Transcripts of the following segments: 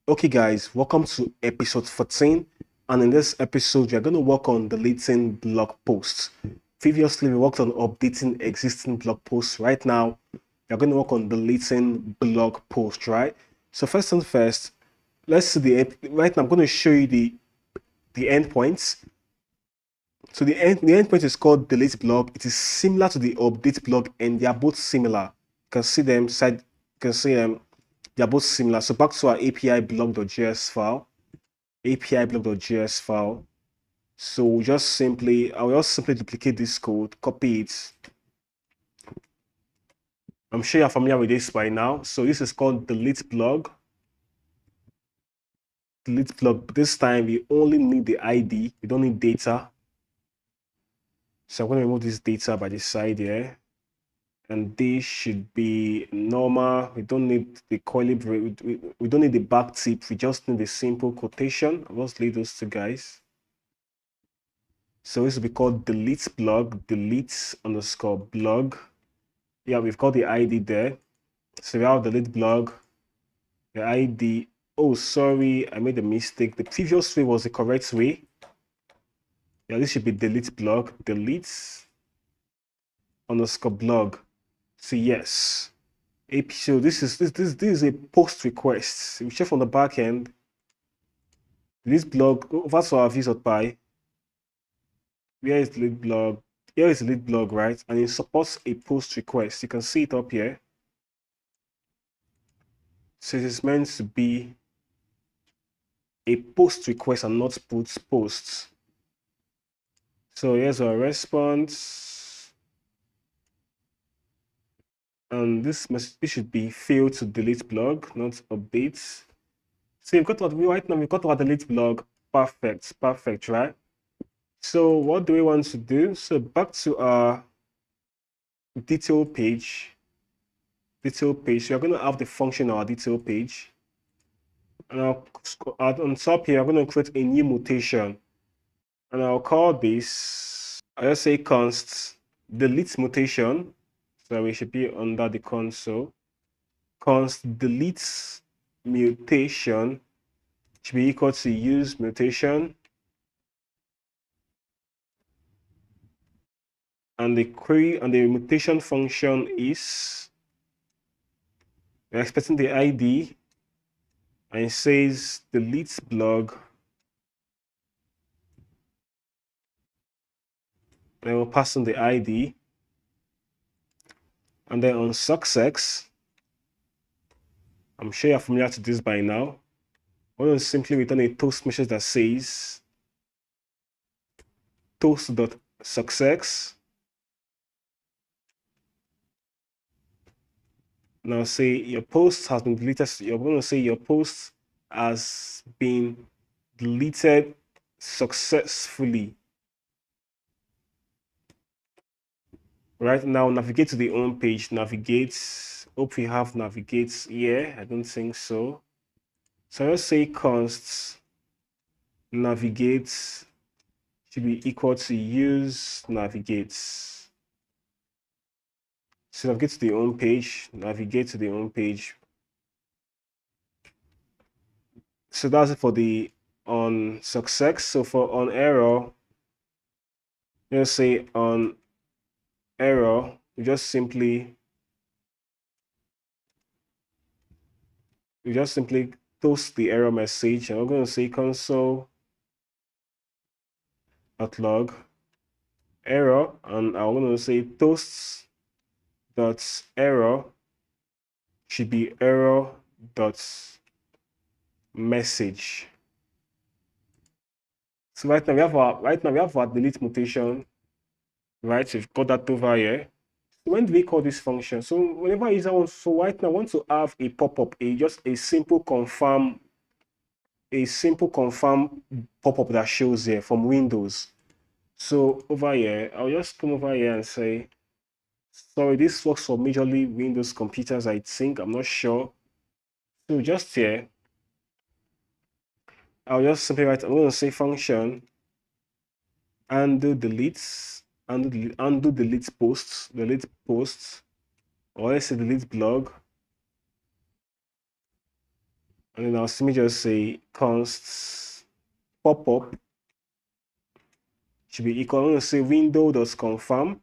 Okay, guys, welcome to episode 14. And in this episode, we're going to work on deleting blog posts. Previously, we worked on updating existing blog posts. Right now, we're going to work on deleting blog posts, right? So, first and first, let's see right now. I'm going to show you the endpoints. So, the endpoint is called delete blog. It is similar to the update blog, and they are both similar. You can see them side, you can see them they're both similar. So back to our API blog.js file, API blog.js file. So I'll just simply duplicate this code, copy it. I'm sure you're familiar with this by now. So this is called delete blog. Delete blog. This time we only need the ID. We don't need data. So I'm going to remove this data by the side here. And this should be normal. We don't need the curly brace. We don't need the back tip. We just need the simple quotation. I'll just leave those two guys. So this will be called delete blog, delete underscore blog. Yeah, we've got the ID there. So we have delete blog, the ID. Oh, sorry, I made a mistake. The previous way was the correct way. Yeah, this should be delete blog, delete underscore blog. So yes. So this is a post request. We check from the back end. This blog over to our views.py. Where is the lead blog? Here is the lead blog, right? And it supports a post request. You can see it up here. So it is meant to be a post request and not put posts. So here's our response. And this should be failed to delete blog, not updates. So right now we've got our delete blog. Perfect, right? So what do we want to do? So back to our detail page. So we're going to have the function on our detail page. And on top here, I'm going to create a new mutation. And I'll call this, I'll just say const delete mutation. So we should be under the console. Const delete mutation should be equal to use mutation. And the query and the mutation function is, we're expecting the ID, and it says delete blog. And we'll pass in the ID. And then on success, I'm sure you're familiar to this by now. We're going to simply return a toast message that says toast.success. Now say your post has been deleted. You're going to say your post has been deleted successfully. Right now, navigate to the home page. Navigate. Hope we have navigates here. I don't think so. So I'll say const navigate should be equal to use navigates. So navigate to the home page. Navigate to the home page. So that's it for the on success. So for on error, let's say on error, we just simply toast the error message, and we're going to say console.log error, and I'm going to say toast dot error should be error dot message. So right now we have our delete mutation, right? So we've got that over here. So when do we call this function? So whenever user wants, so right now I want to have a pop-up, just a simple confirm pop-up that shows here from Windows. So over here, I'll just come over here and say, sorry, this works for majorly Windows computers, I think. I'm not sure. So just here, I'll just simply write, I'm going to say function undo deletes, undo delete posts, or let's say delete blog. And then let me just say const pop-up should be equal. I'm going to say window.confirm.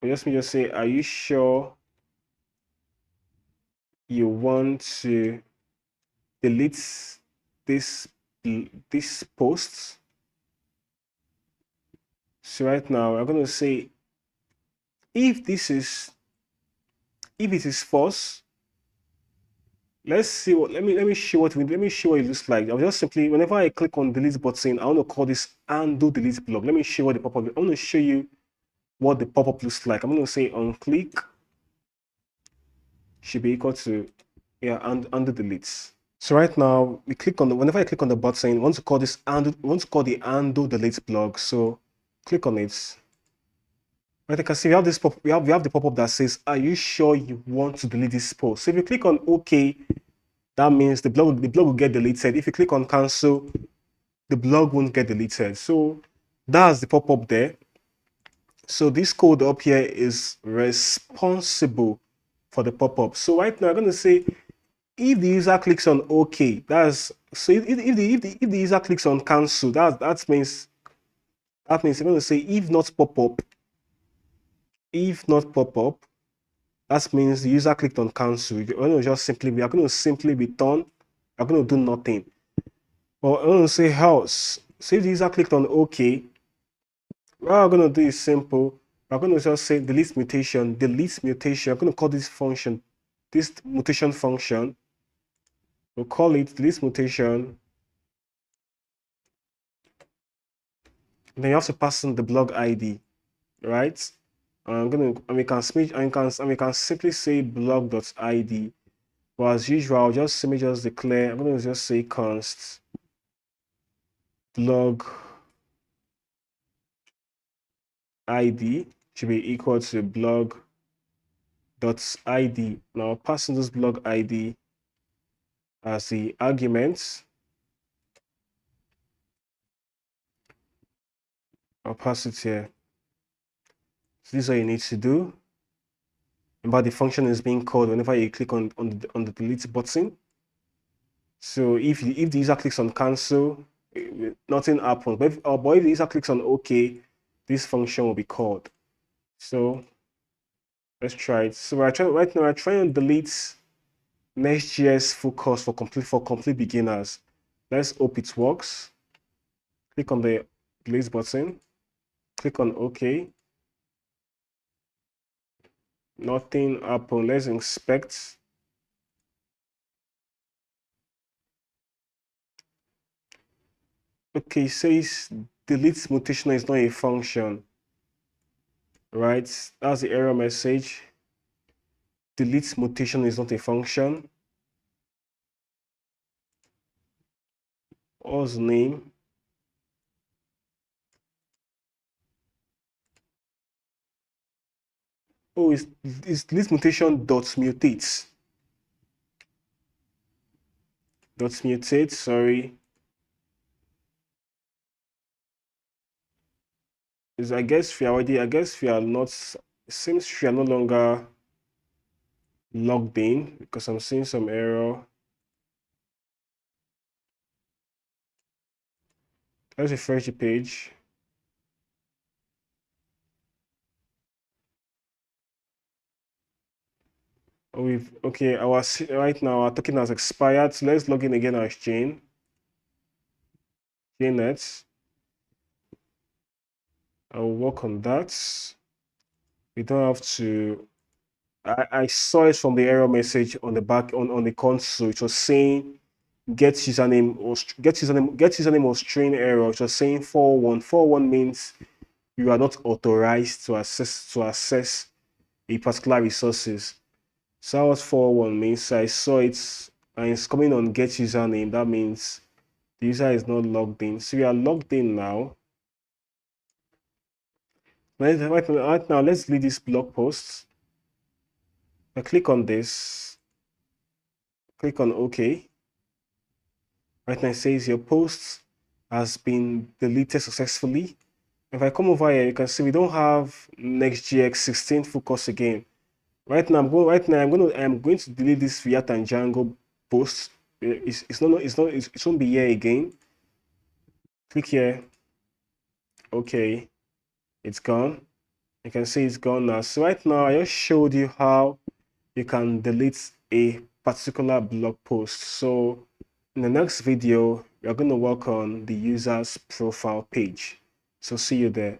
Let me just say, are you sure you want to delete this this post? So right now I'm going to say if it is false, let's see what let me show what it looks like. I'll just simply whenever I click on delete button, I want to call this undo delete block. Let me show what the pop-up. I want to show you what the pop-up looks like. I'm going to say on click should be equal to and undo deletes. So right now we click on whenever I click on the button, I want to call this undo, I want to call the undo delete block. So click on it. Right, you can see we have this we have the pop-up that says, are you sure you want to delete this post? So if you click on OK, that means the blog will get deleted. If you click on cancel, the blog won't get deleted. So that's the pop-up there. So this code up here is responsible for the pop-up. So right now I'm going to say if the user clicks on OK, that's so if the user clicks on cancel, that means I'm going to say if not pop-up, that means the user clicked on cancel. We are going to simply return. We're going to do nothing. Well, I'm going to say else. So if the user clicked on OK, what I'm going to do is simple. I'm going to just say delete mutation. I'm going to call this function, this mutation function. We'll call it delete mutation. And then you have to pass in the blog ID, right? We can simply say blog.id. But as usual, let me just declare, I'm going to just say const blog ID should be equal to blog.id. Now passing this blog ID as the argument. I'll pass it here. So this is what you need to do. But the function is being called whenever you click on the delete button. So if the user clicks on cancel, nothing happens. But if the user clicks on OK, this function will be called. So let's try it. So right now we're trying to delete Next.js full course for complete beginners. Let's hope it works. Click on the delete button. Click on OK. Nothing happened. Let's inspect. Okay, says delete mutation is not a function. Right? That's the error message. Delete mutation is not a function. What's the name? Oh, it's delete mutation dot mutate. Dot mutate, sorry. I guess we are not, it seems we are no longer logged in because I'm seeing some error. Let's refresh the page. Okay, right now our token has expired. So let's log in again as JNet. I'll work on that. We don't have to. I saw it from the error message on the back on the console. It was saying get username or string error. It was saying 401. 401 means you are not authorized to access a particular resources. So that was 401 means. So I saw it and it's coming on get username. That means the user is not logged in. So we are logged in now. Right now, let's delete this blog post. I click on this, click on OK. Right now it says your post has been deleted successfully. If I come over here, you can see we don't have Next.js 16 focus again. I'm going to delete this React and Django post. It won't be here again. Click here. Okay, it's gone. You can see it's gone now. So right now I just showed you how you can delete a particular blog post. So in the next video, we're going to work on the user's profile page. So see you there.